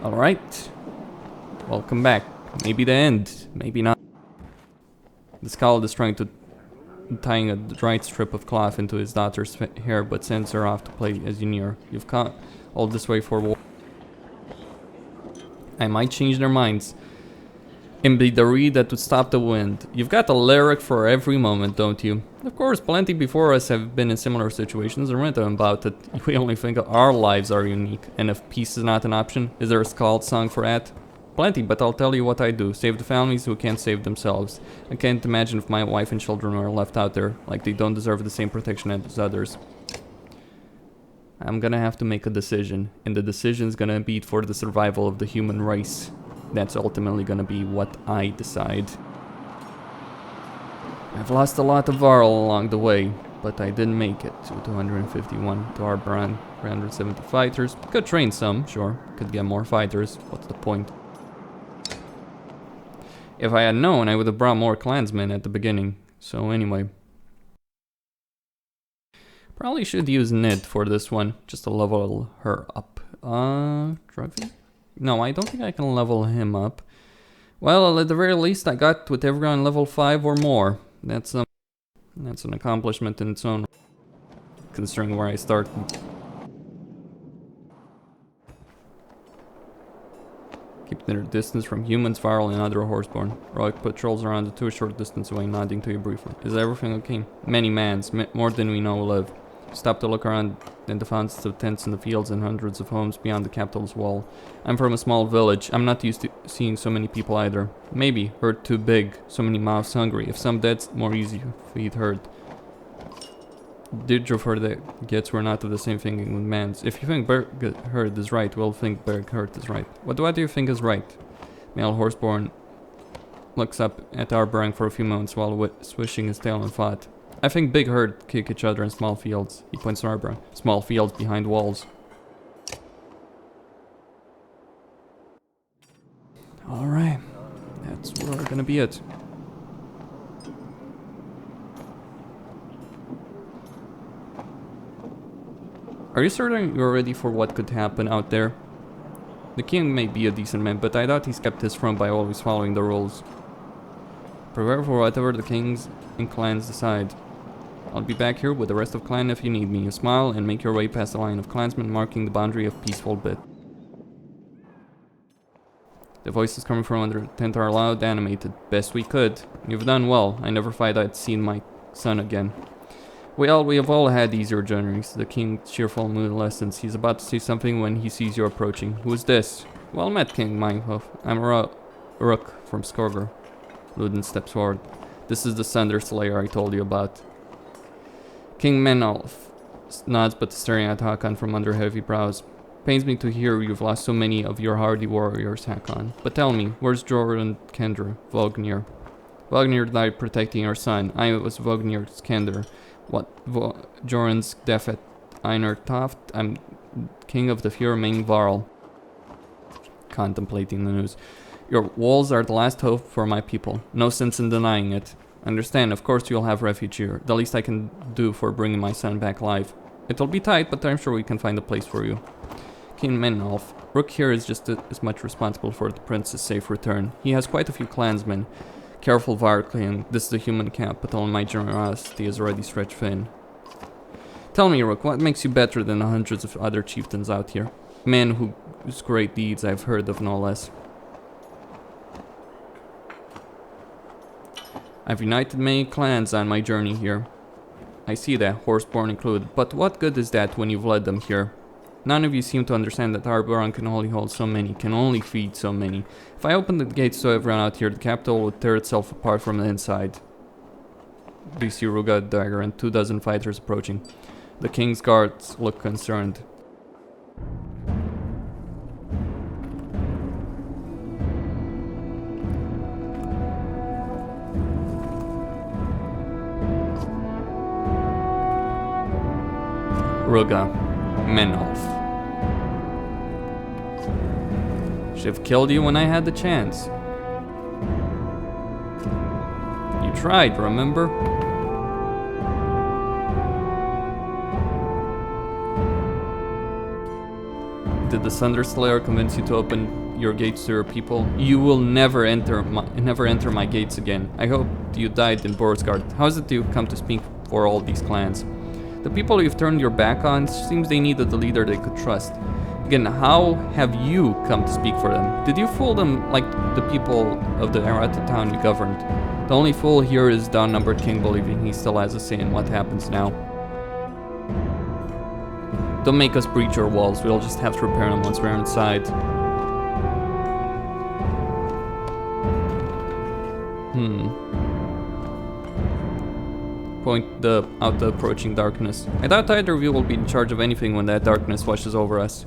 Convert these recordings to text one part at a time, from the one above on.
Alright. Welcome back. Maybe the end. Maybe not. The Scald is trying to tying a dried strip of cloth into his daughter's hair, but sends her off to play as you near. You've come all this way for war. I might change their minds. And be the reed that would stop the wind. You've got a lyric for every moment, don't you? Of course, plenty before us have been in similar situations and written about it. We only think our lives are unique. And if peace is not an option, is there a Scald song for that? Plenty, but I'll tell you what I do. Save the families who can't save themselves. I can't imagine if my wife and children were left out there, like they don't deserve the same protection as others. I'm gonna have to make a decision, and the decision's gonna be for the survival of the human race. That's ultimately gonna be what I decide. I've lost a lot of Varl along the way, but I didn't make it to 251 to Arberrang, 370 fighters. Could train some, sure. Could get more fighters. What's the point? If I had known, I would have brought more clansmen at the beginning. So anyway. Probably should use Nid for this one, just to level her up. Trophy? No, I don't think I can level him up. Well, at the very least, I got with everyone level 5 or more. That's an accomplishment in its own, considering where I started. Keep their distance from humans, viral, and other horseborn. Rook patrols around a too short distance away, nodding to you briefly. Is everything okay? Many mans, more than we know, live. Stop to look around and the thousands of tents in the fields and hundreds of homes beyond the capital's wall. I'm from a small village. I'm not used to seeing so many people either. Maybe herd too big, so many mouths hungry. If some dead, more easy to feed herd. Did you for the gets we're not of the same thinking with mans. If you think Berg herd is right, we'll think Berg herd is right. What do you think is right? Male horseborn looks up at Arberrang for a few moments while swishing his tail in thought. I think big herd kick each other in small fields. He points to Arberrang. Small fields behind walls. Alright. That's where we're gonna be it. Are you certain you're ready for what could happen out there? The king may be a decent man, but I doubt he's kept his throne by always following the rules. Prepare for whatever the kings and clans decide. I'll be back here with the rest of clan if you need me. You smile and make your way past the line of clansmen marking the boundary of peaceful bit. The voices coming from under the tent are loud, animated. Best we could. You've done well. I never thought I'd seen my son again. We have all had easier journeys. The king's cheerful mood lessens. He's about to say something when he sees you approaching. Who's this? Well met, King Manolf. I'm Rook from Skogar. Ludin steps forward. This is the Sunder Slayer I told you about. King Manolf nods but staring at Hakon from under heavy brows. Pains me to hear you've lost so many of your hardy warriors, Hakon. But tell me, where's Jorah and Kendra, Vognir? Vognir died protecting your son. I was Vognir's Kender. What Joran's death at Einar Toft? I'm king of the Fjordming Varl. Contemplating the news. Your walls are the last hope for my people. No sense in denying it. Understand, of course you'll have refuge here. The least I can do for bringing my son back alive. It'll be tight, but I'm sure we can find a place for you. King Manolf. Rook here is just as much responsible for the prince's safe return. He has quite a few clansmen. Careful, Varklian. This is the human capital, and my generosity is already stretched thin. Tell me, Rook, what makes you better than the hundreds of other chieftains out here? Men whose great deeds I've heard of, no less. I've united many clans on my journey here. I see that, horseborn included, but what good is that when you've led them here? None of you seem to understand that Arberrang can only hold so many, can only feed so many. If I opened the gates to everyone out here, the capital would tear itself apart from the inside. You see Ruga, dagger, and 24 fighters approaching. The king's guards look concerned. Ruga, Manolf. Should have killed you when I had the chance. You tried, remember? Did the Thunder Slayer convince you to open your gates to your people? You will never enter my gates again. I hope you died in Borsgard. How is it you come to speak for all these clans? The people you've turned your back on, seems they needed a leader they could trust. Again, how have you come to speak for them? Did you fool them like the people of the Arata town you governed? The only fool here is the outnumbered king believing he still has a say in what happens now. Don't make us breach your walls, we'll just have to repair them once we're inside. Point out the approaching darkness. I doubt either of you will be in charge of anything when that darkness washes over us.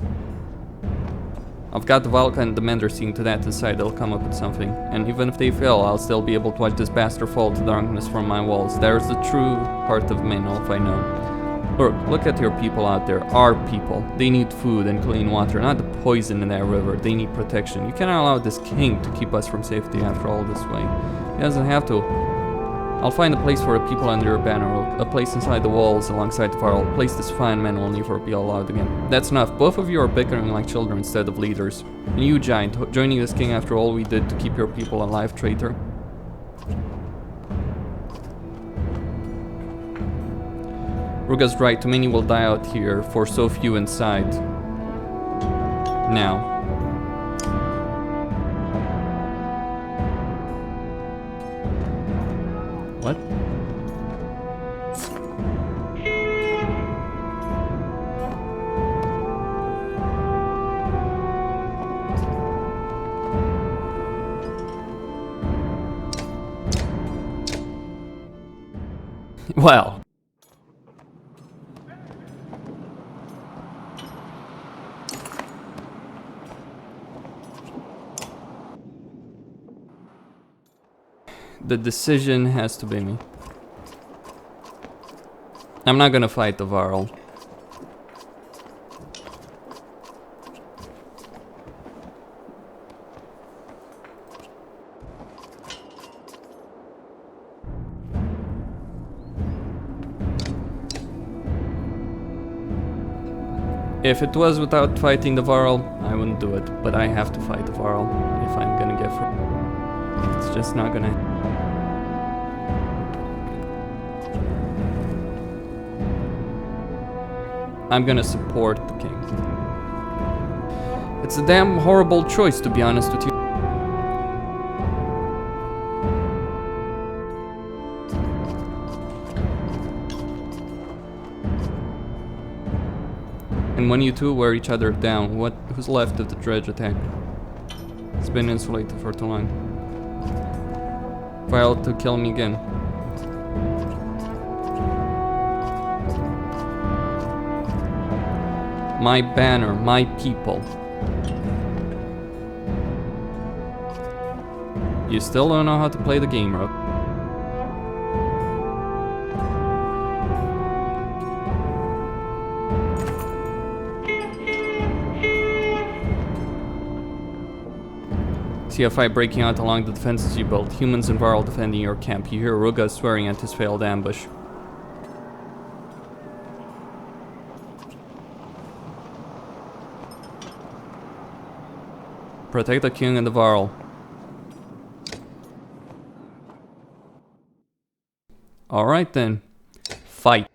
I've got the Valka and the Mender seeing to that inside they'll come up with something. And even if they fail, I'll still be able to watch this bastard fall to darkness from my walls. There's the true heart of Manolf, I know. Look at your people out there, our people. They need food and clean water, not the poison in that river. They need protection. You cannot allow this king to keep us from safety after all this way. He doesn't have to. I'll find a place for the people under your banner, Rook. A place inside the walls alongside the Varl. A place this fine man will never be allowed again. That's enough. Both of you are bickering like children instead of leaders. And you, giant, joining this king after all we did to keep your people alive, traitor. Ruga's right, too many will die out here for so few inside. Now. What? Well. The decision has to be me. I'm not gonna fight the Varl. If it was without fighting the Varl, I wouldn't do it. But I have to fight the Varl if I'm gonna get through. It's just not gonna... I'm gonna support the king. It's a damn horrible choice, to be honest with you. And when you two wear each other down, who's left of the dredge attack? It's been insulated for too long. Vile to kill me again. My banner, my people. You still don't know how to play the game, Rook. See a fight breaking out along the defenses you built. Humans and Varl defending your camp. You hear Ruga swearing at his failed ambush. Protect the king and the Varl. Alright then. Fight.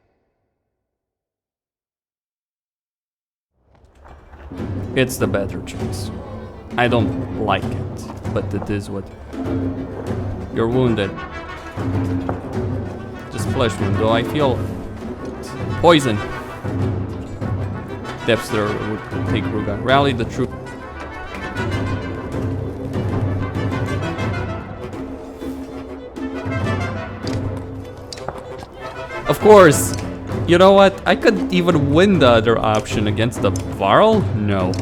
It's the better choice. I don't like it, but it is what... You're wounded. Just flesh wound, though I feel... Poison! Depster would take Ruga. Rally the troops. Of course! You know what? I could even win the other option against the Varl? No.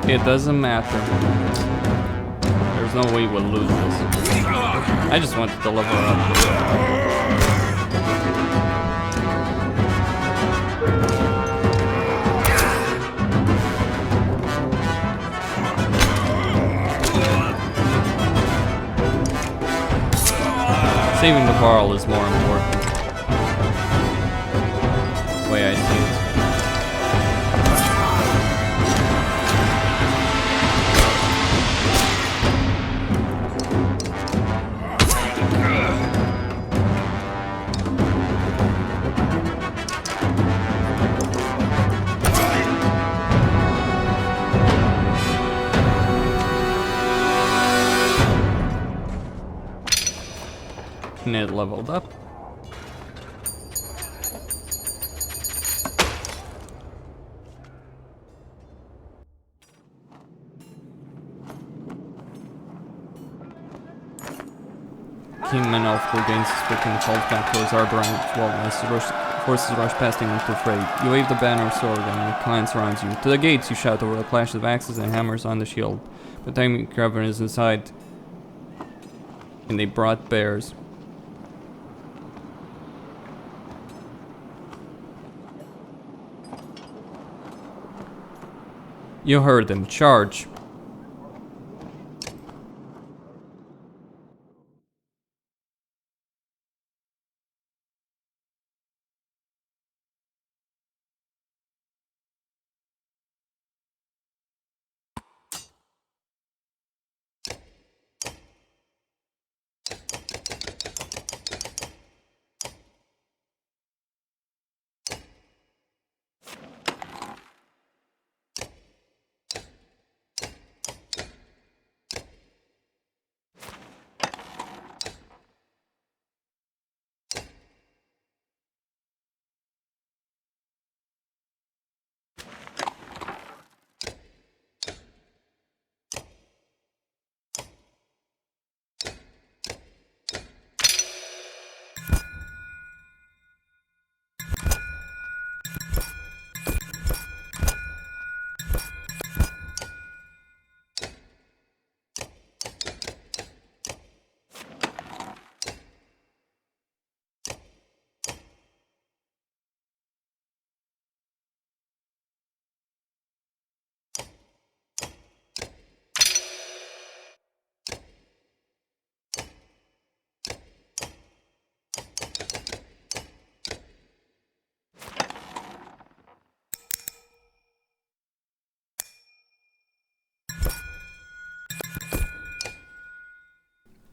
It doesn't matter. There's no way we'll lose this. I just wanted to level up. Saving the barrel is more important. The way I see it. And it leveled up. King Manolf regains his footing and falls back towards Arberrang wall as his forces rush past him into fray. You wave the banner of sword and your clan surrounds you. To the gates you shout over the clash of axes and hammers on the shield. But time Craven is inside and they brought bears. You heard them. Charge.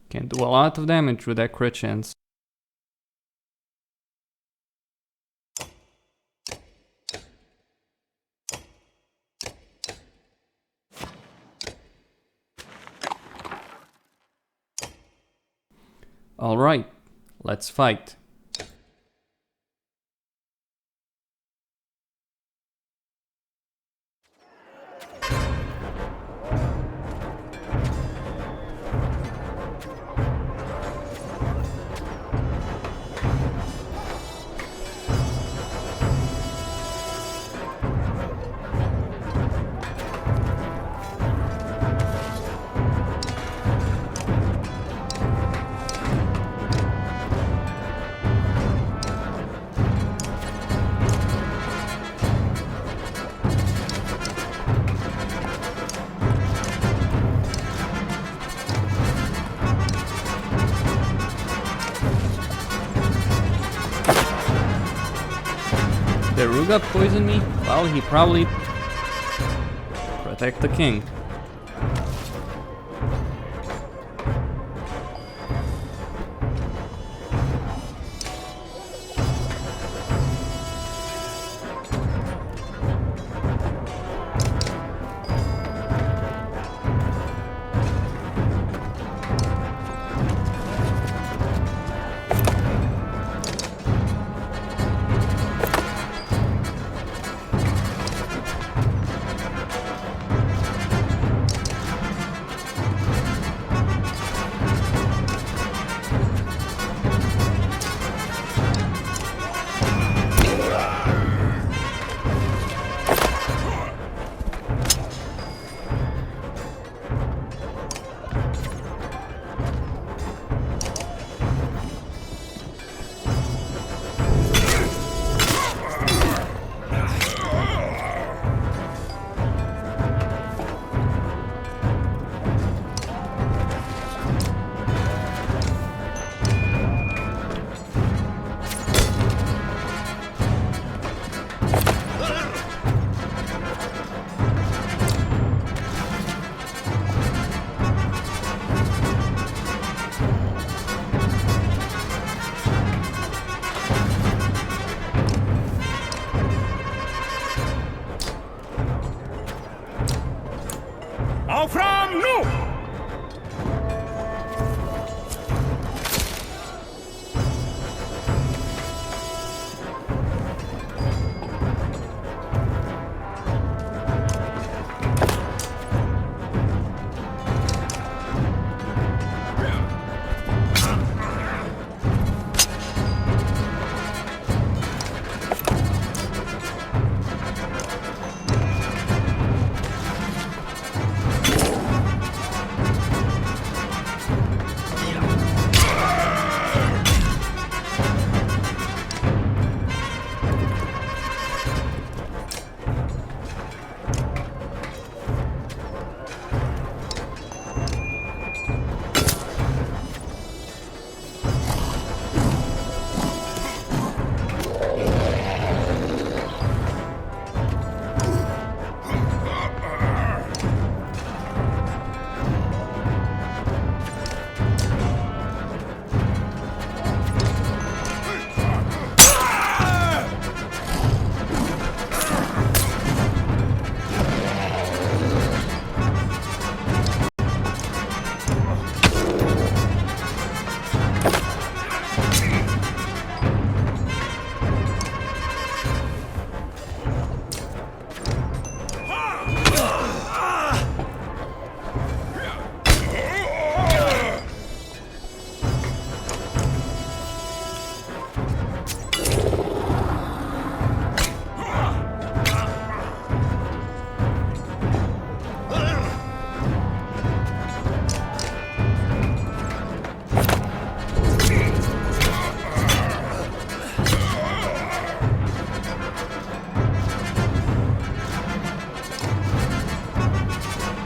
Can do a lot of damage with that crit chance. Alright, let's fight. Did Ruga poison me? Well, he probably protect the king. Hou fram nu!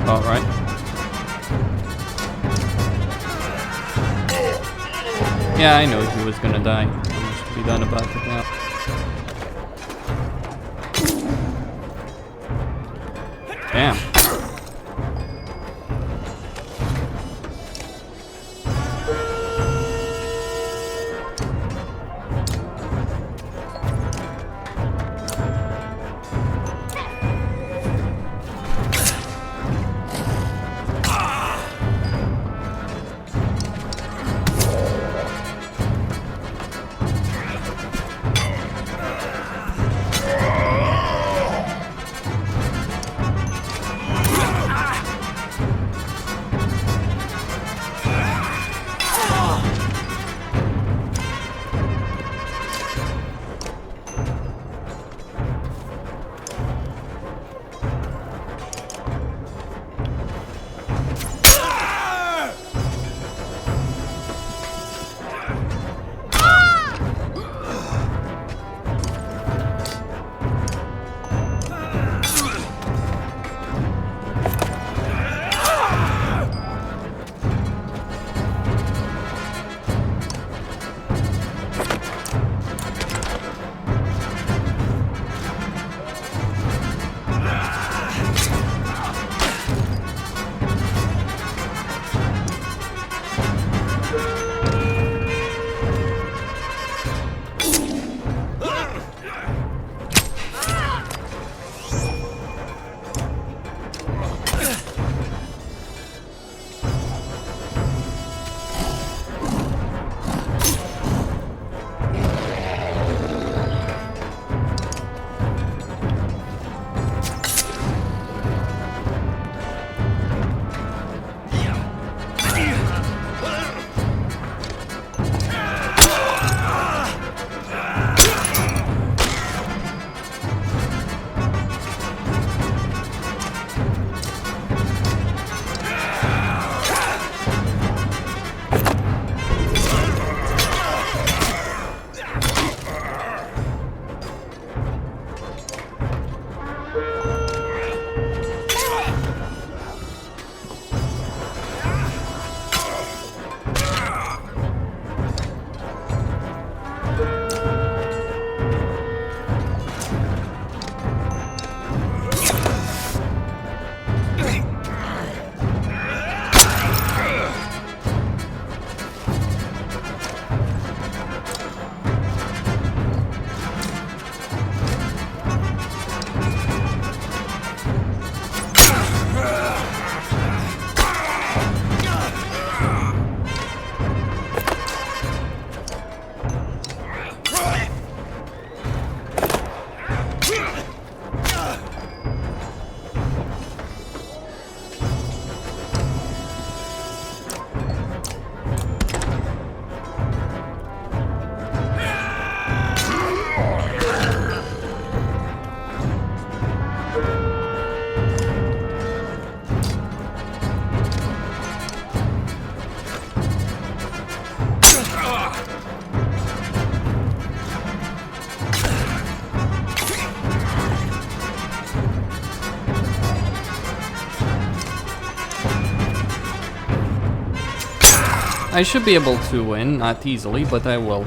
Alright. Yeah, I know he was gonna die. Not much to be done about it now. Damn. I should be able to win, not easily, but I will.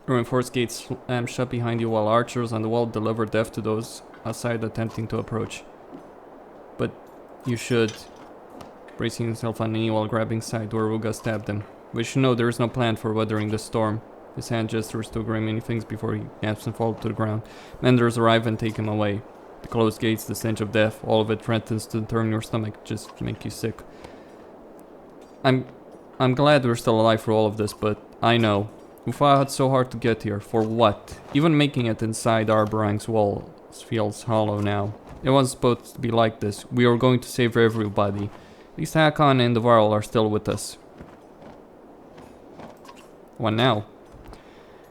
Reinforced gates slam shut behind you while archers on the wall deliver death to those outside attempting to approach. But you should, bracing himself on a knee while grabbing side where Ruga stabbed him. We should know there is no plan for weathering the storm. His hand gestures to agree many things before he gaps and falls to the ground. Menders arrive and take him away. The closed gates, the stench of death, all of it threatens to turn your stomach, just to make you sick. I'm glad we're still alive for all of this, but I know. We fought so hard to get here. For what? Even making it inside Arberrang's walls feels hollow now. It wasn't supposed to be like this. We are going to save everybody. At least Hakon and the Varl are still with us. What now?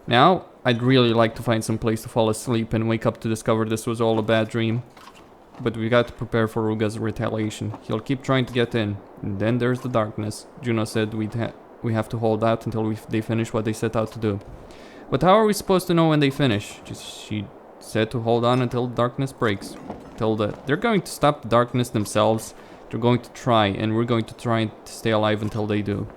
Now, I'd really like to find some place to fall asleep and wake up to discover this was all a bad dream. But we got to prepare for Ruga's retaliation. He'll keep trying to get in. And then there's the darkness. Juno said we have to hold out until they finish what they set out to do. But how are we supposed to know when they finish? She said to hold on until the darkness breaks. They're going to stop the darkness themselves. They're going to try, and we're going to try to stay alive until they do.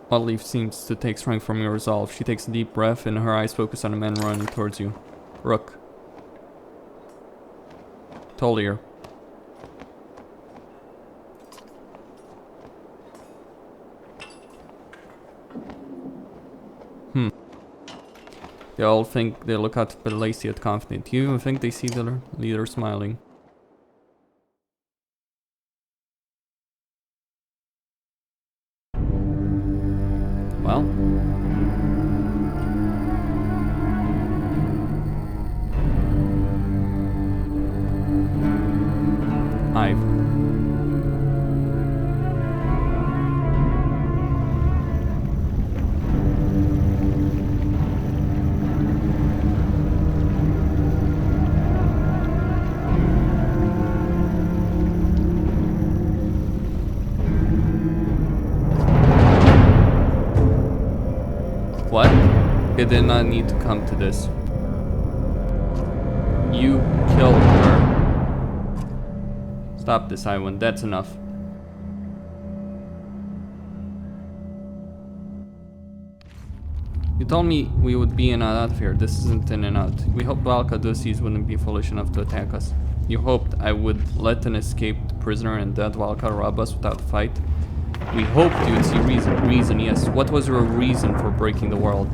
Manolf seems to take strength from your resolve. She takes a deep breath, and her eyes focus on the man running towards you. Rook. Tolier. They all think they look at Belaciate confident. Do you even think they see the leader smiling? Well. What? It did not need to come to this. You killed her. Stop this, Iwan. That's enough. You told me we would be in and out of here. This isn't in and out. We hoped Valkadusis wouldn't be foolish enough to attack us. You hoped I would let an escaped prisoner and dead Valka rob us without a fight. We hoped you'd see reason. Reason, yes. What was your reason for breaking the world?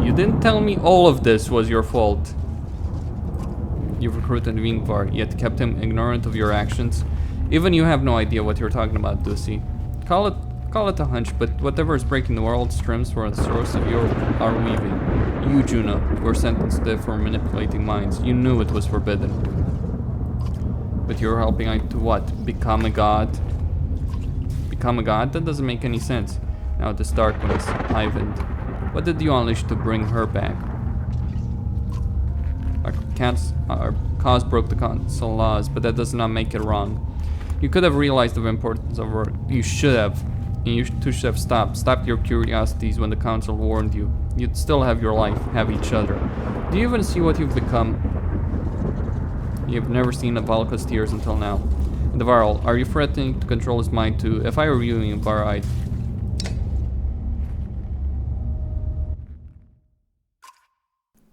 You didn't tell me all of this was your fault. You've recruited Vingvar, yet kept him ignorant of your actions. Even you have no idea what you're talking about, Dusi. Call it a hunch, but whatever is breaking the world stems from the source of our weaving. You, Juno, were sentenced to death for manipulating minds. You knew it was forbidden. But you're helping out to what? Become a god? Become a god? That doesn't make any sense. Now this darkness, Ivan. What did you unleash to bring her back? Our cause broke the council laws, but that does not make it wrong. You could have realized the importance of her. You should have. And you two should have stopped your curiosities when the council warned you. You'd still have your life, have each other. Do you even see what you've become? You've never seen a Valka's tears until now. And the Varl, are you threatening to control his mind too? If I were you, Var, I'd...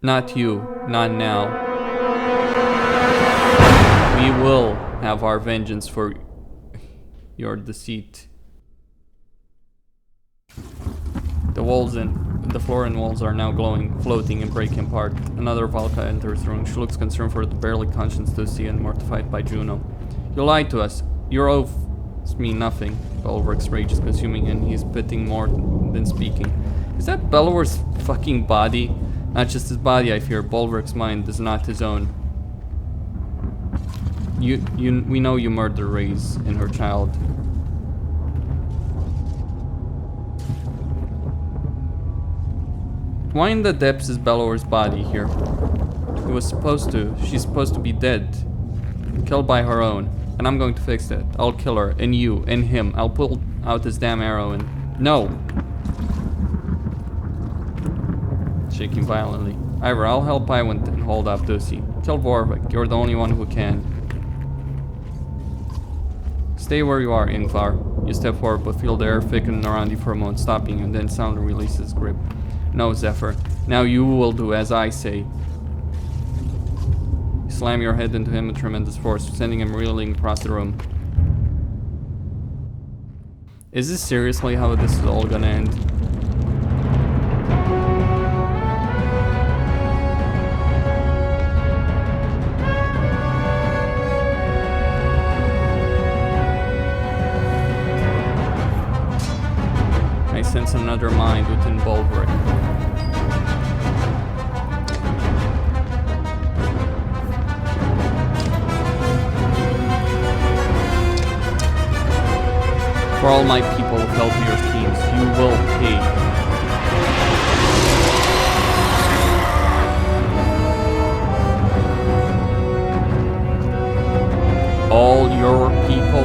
Not you. Not now. We will have our vengeance for your deceit. The walls and the floor and walls are now glowing, floating, and breaking apart. Another Valka enters the room. She looks concerned for the barely conscious Lucy and mortified by Juno. You lied to us. Your oaths mean nothing. Bellower's rage is consuming and he's spitting more than speaking. Is that Bellower's fucking body? Not just his body, I fear. Bulwark's mind is not his own. We know you murdered Reyes and her child. Why in the depths is Bellower's body here? She's supposed to be dead. Killed by her own. And I'm going to fix that. I'll kill her, and you, and him. I'll pull out this damn arrow and... No! Shaking violently. Ivor, I'll help Iwant and hold up Ducey. Tell Vorvik, you're the only one who can. Stay where you are, Ingvar. You step forward, but feel the air thicken around you for a moment, stopping you, and then sound releases his grip. No, Zephyr. Now you will do as I say. You slam your head into him with tremendous force, sending him reeling across the room. Is this seriously how this is all gonna end? I sense another mind within Bulwark. For all my people who fell to your schemes, you will pay. All your people?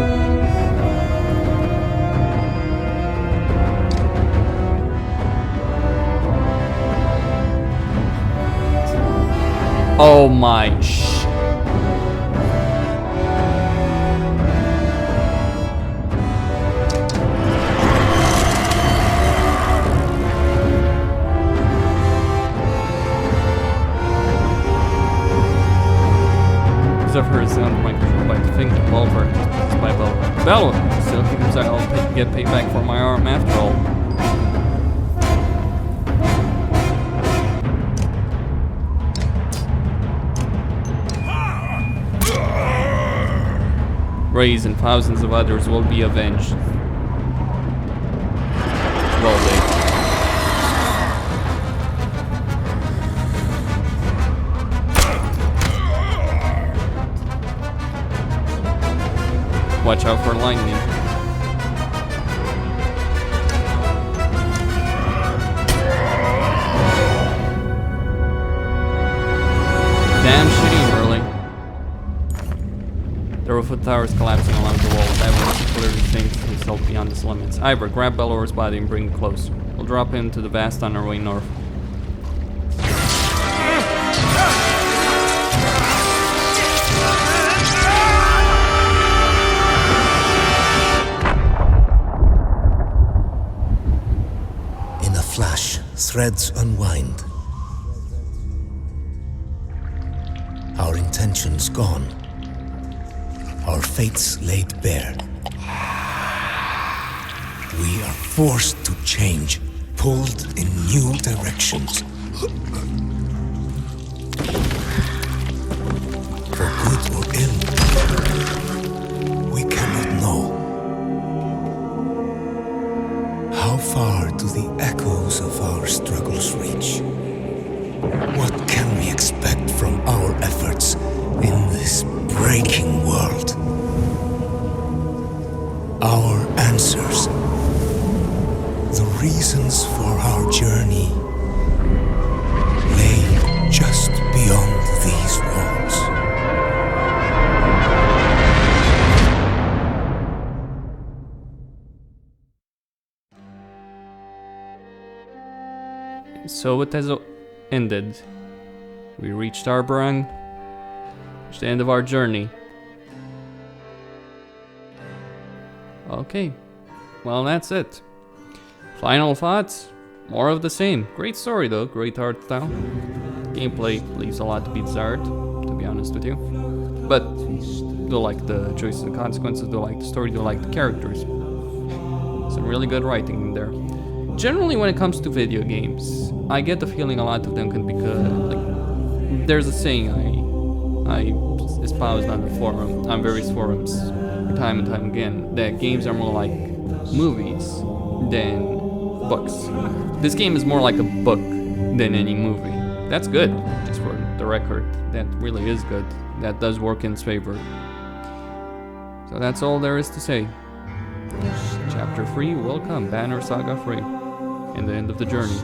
Oh my Zephyr is under my control by the finger. Bulwark is possessed by Bellower. Still thinks I'll get paid back for my arm after all. Reyes and thousands of others will be avenged. Well, watch out for lightning. Damn shitty, Merlin. The roof of the tower is collapsing along the walls. Everyone clearly thinks himself beyond his limits. Ivor, grab Bellower's body and bring it close. We'll drop him to the vast on our way north. In a flash, threads unwind. Our intentions gone. Our fates laid bare. We are forced to change, pulled in new directions. For good or ill, we cannot know. How far do the echoes of our struggles reach? What can we expect from our efforts in this breaking world? Our answers, the reasons for our journey, lay just beyond these walls. So it has ended. We reached Arberrang, the end of our journey. Okay, well that's it. Final thoughts? More of the same. Great story though, great art style. Gameplay leaves a lot to be desired, to be honest with you. but do like the choices and consequences, do like the story, do like the characters. Some really good writing in there. Generally, when it comes to video games, I get the feeling a lot of them can be good. Like, there's a saying I espoused on the forum, on various forums, time and time again, that games are more like movies than books. This game is more like a book than any movie. That's good, just for the record. That really is good. That does work in its favor. So that's all there is to say. Chapter 3 will come, Banner Saga 3, and the end of the journey.